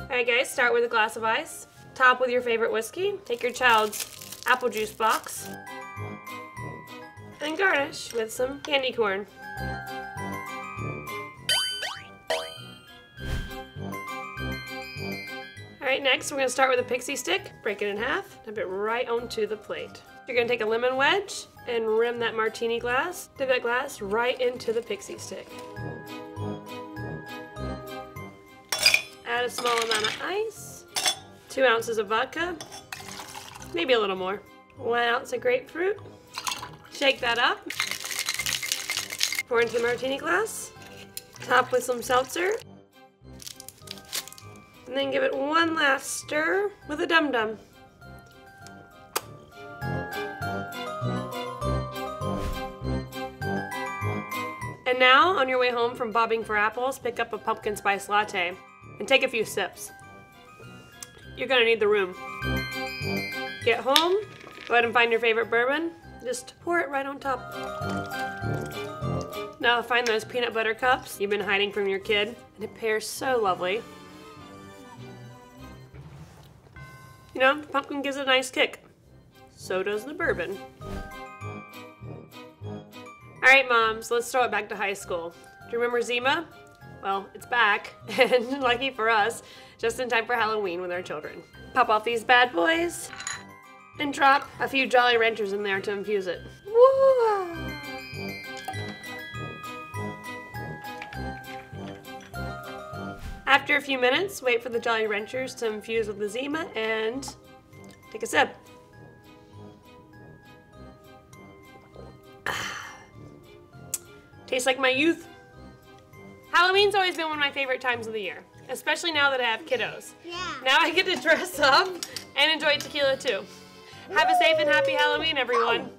Alright guys, start with a glass of ice. Top with your favorite whiskey. Take your child's apple juice box. And garnish with some candy corn. Alright, next we're going to start with a pixie stick. Break it in half, dip it right onto the plate. You're going to take a lemon wedge and rim that martini glass. Dip that glass right into the pixie stick. Add a small amount of ice. 2 ounces of vodka. Maybe a little more. 1 ounce of grapefruit. Shake that up. Pour into the martini glass. Top with some seltzer. And then give it one last stir with a dum-dum. And now, on your way home from bobbing for apples, pick up a pumpkin spice latte and take a few sips. You're gonna need the room. Get home, go ahead and find your favorite bourbon. Just pour it right on top. Now find those peanut butter cups you've been hiding from your kid, and it pairs so lovely. You know, the pumpkin gives it a nice kick. So does the bourbon. Alright moms, let's throw it back to high school. Do you remember Zima? Well, it's back, and lucky for us, just in time for Halloween with our children. Pop off these bad boys, and drop a few Jolly Ranchers in there to infuse it. Woo! After a few minutes, wait for the Jolly Ranchers to infuse with the Zima and take a sip. Tastes like my youth. Halloween's always been one of my favorite times of the year, especially now that I have kiddos. Yeah. Now I get to dress up and enjoy tequila too. Have a safe and happy Halloween, everyone.